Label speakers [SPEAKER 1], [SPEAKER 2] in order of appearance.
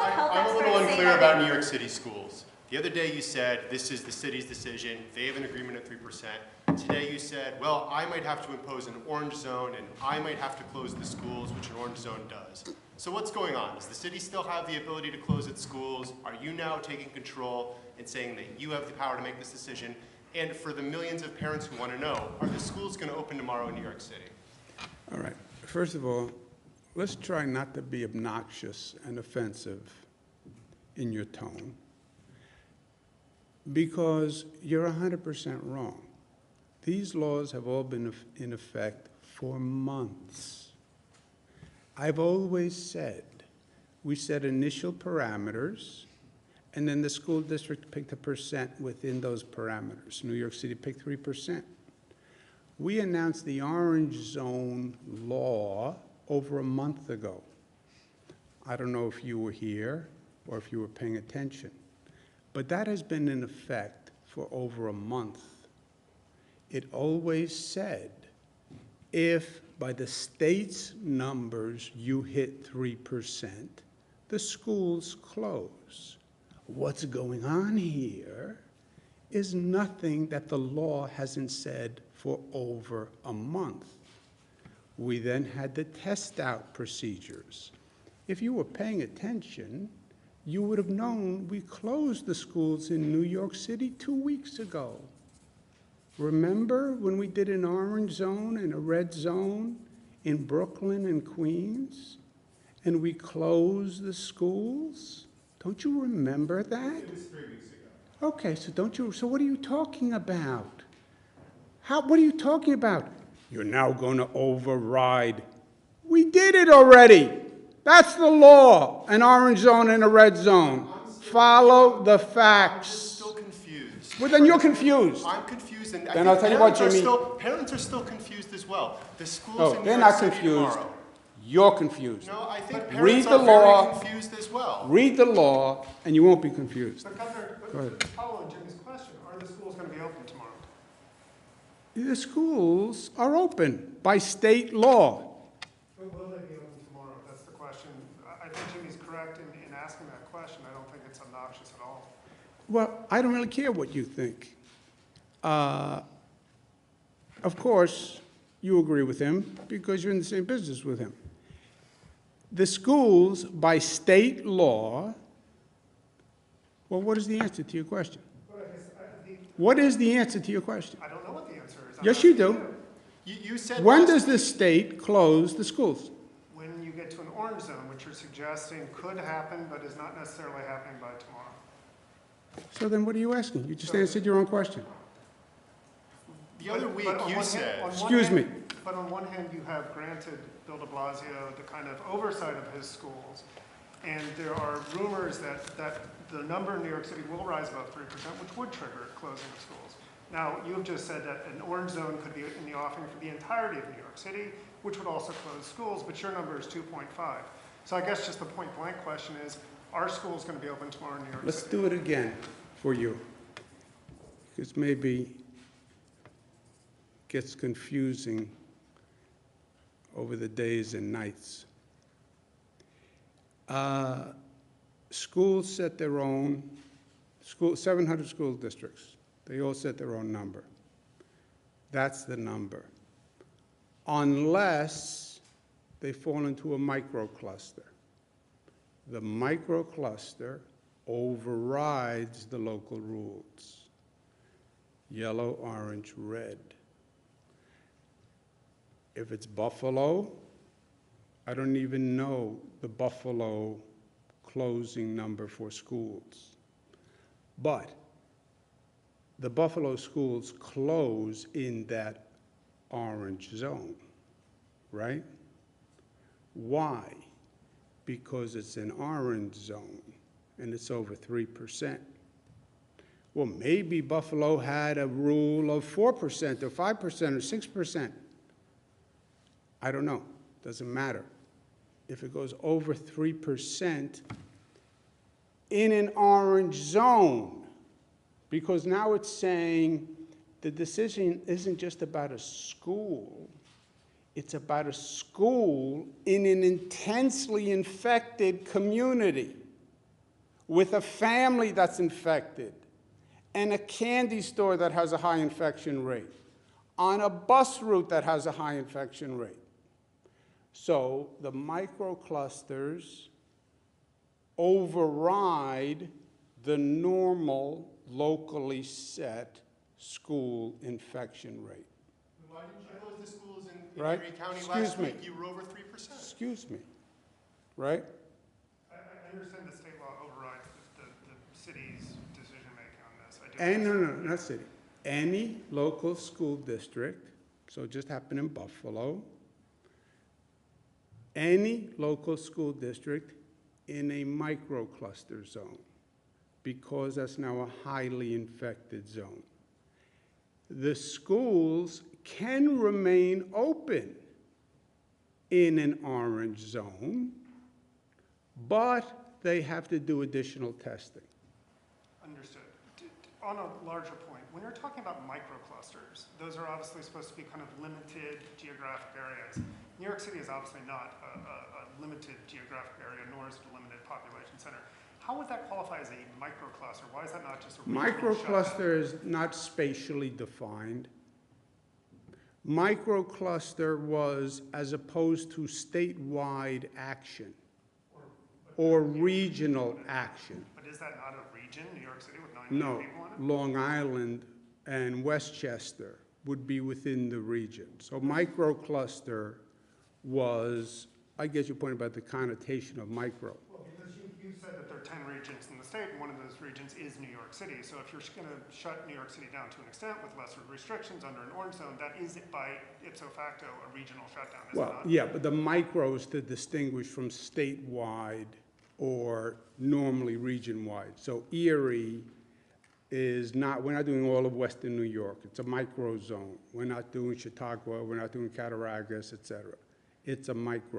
[SPEAKER 1] I'm a little unclear about New York City schools. The other day you said this is the city's decision, they have an agreement at 3%. Today you said, well, I might have to impose an orange zone and I might have to close the schools, which an orange zone does. So what's going on? Does the city still have the ability to close its schools? Are you now taking control and saying that you have the power to make this decision? And for the millions of parents who want to know, are the schools going to open tomorrow in New York City?
[SPEAKER 2] All right. First of all, let's try not to be obnoxious and offensive in your tone, because you're 100% wrong. These laws have all been in effect for months. I've always said we set initial parameters, and then the school district picked a percent within those parameters. New York City picked 3%. We announced the orange zone law over a month ago. I don't know if you were here or if you were paying attention, but that has been in effect for over a month. It always said, if by the state's numbers you hit 3%, the schools close. What's going on here is nothing that the law hasn't said for over a month. We then had the test out procedures. If you were paying attention, you would have known we closed the schools in New York City 2 weeks ago. Remember when we did an orange zone and a red zone in Brooklyn and Queens, and we closed the schools? Don't you remember that?
[SPEAKER 1] It was 3 weeks ago.
[SPEAKER 2] Okay, so what are you talking about? What are you talking about? You're now going to override. We did it already. That's the law, an orange zone and a red zone. Follow the facts.
[SPEAKER 1] I'm still confused.
[SPEAKER 2] Well, then you're confused.
[SPEAKER 1] I'm confused, and
[SPEAKER 2] then I'll tell you what, Jimmy.
[SPEAKER 1] Parents are still confused as well. The schools in New York
[SPEAKER 2] they're not
[SPEAKER 1] City
[SPEAKER 2] confused.
[SPEAKER 1] tomorrow.
[SPEAKER 2] You're confused.
[SPEAKER 1] No, I think
[SPEAKER 2] Read
[SPEAKER 1] parents
[SPEAKER 2] the
[SPEAKER 1] are
[SPEAKER 2] law.
[SPEAKER 1] very confused as well.
[SPEAKER 2] Read the law, and you won't be confused.
[SPEAKER 3] But Governor,
[SPEAKER 2] Go ahead.
[SPEAKER 3] following Jimmy's question, are the schools going to be open tomorrow?
[SPEAKER 2] The schools are open by state law.
[SPEAKER 3] But will they be open tomorrow? That's the question. I think Jimmy's correct in asking that question. I don't think it's obnoxious at all.
[SPEAKER 2] Well, I don't really care what you think. Of course, you agree with him because you're in the same business with him. The schools, by state law, well, what is the answer to your question? What is the answer to your question?
[SPEAKER 3] I don't know what the answer is.
[SPEAKER 2] Yes, you do.
[SPEAKER 1] You said
[SPEAKER 2] When does the state close the schools?
[SPEAKER 3] When you get to an orange zone, which you're suggesting could happen, but is not necessarily happening by tomorrow.
[SPEAKER 2] So then what are you asking? You just answered your own question.
[SPEAKER 1] The other week
[SPEAKER 3] But on
[SPEAKER 1] you
[SPEAKER 3] one
[SPEAKER 1] said,
[SPEAKER 3] hand- on one
[SPEAKER 2] Excuse
[SPEAKER 3] hand-
[SPEAKER 2] me.
[SPEAKER 3] But on one hand, you have granted Bill de Blasio the kind of oversight of his schools, and there are rumors that the number in New York City will rise above 3%, which would trigger closing of schools. Now, you have just said that an orange zone could be in the offing for the entirety of New York City, which would also close schools, but your number is 2.5. So I guess just the point blank question is, are schools going to be open tomorrow in New York
[SPEAKER 2] Let's
[SPEAKER 3] City?
[SPEAKER 2] do it again for you, because maybe gets confusing over the days and nights. Schools set their own, 700 school districts, they all set their own number. That's the number. Unless they fall into a microcluster. The microcluster overrides the local rules. Yellow, orange, red. If it's Buffalo, I don't even know the Buffalo closing number for schools. But the Buffalo schools close in that orange zone, right? Why? Because it's an orange zone and it's over 3%. Well, maybe Buffalo had a rule of 4% or 5% or 6%. I don't know, doesn't matter. If it goes over 3% in an orange zone, because now it's saying the decision isn't just about a school, it's about a school in an intensely infected community. with a family that's infected, and a candy store that has a high infection rate, on a bus route that has a high infection rate. So the microclusters override the normal, locally set school infection rate.
[SPEAKER 1] Why didn't you close the schools in
[SPEAKER 2] Right?
[SPEAKER 1] Erie County
[SPEAKER 2] Excuse
[SPEAKER 1] last
[SPEAKER 2] me.
[SPEAKER 1] week? You were over 3%.
[SPEAKER 2] Excuse me, right?
[SPEAKER 3] I understand the state law overrides the city's decision-making on this. I do
[SPEAKER 2] And no,
[SPEAKER 3] understand.
[SPEAKER 2] not city. Any local school district, so it just happened in Buffalo, any local school district in a microcluster zone, because that's now a highly infected zone. The schools can remain open in an orange zone, but they have to do additional testing.
[SPEAKER 3] Understood. On a larger point, when you're talking about microclusters, those are obviously supposed to be kind of limited geographic areas. New York City is obviously not a limited geographic area, nor is it a limited population center. How would that qualify as a microcluster? Why is that not just a regional shutdown?
[SPEAKER 2] Microcluster is not spatially defined. Microcluster was as opposed to statewide action or regional action.
[SPEAKER 3] But is that not a region, New York City with 9
[SPEAKER 2] No,
[SPEAKER 3] million people in it?
[SPEAKER 2] Long Island and Westchester would be within the region. So microcluster was, I guess your point about the connotation of micro.
[SPEAKER 3] Well, because you said that there are 10 regions in the state, and one of those regions is New York City. So if you're going to shut New York City down to an extent with lesser restrictions under an orange zone, that is by ipso facto a regional shutdown, is it
[SPEAKER 2] Well,
[SPEAKER 3] not?
[SPEAKER 2] yeah, but the micro is to distinguish from statewide or normally region-wide. So Erie is not, we're not doing all of Western New York. It's a micro zone. We're not doing Chautauqua, we're not doing Cattaraugus, et cetera. It's a micro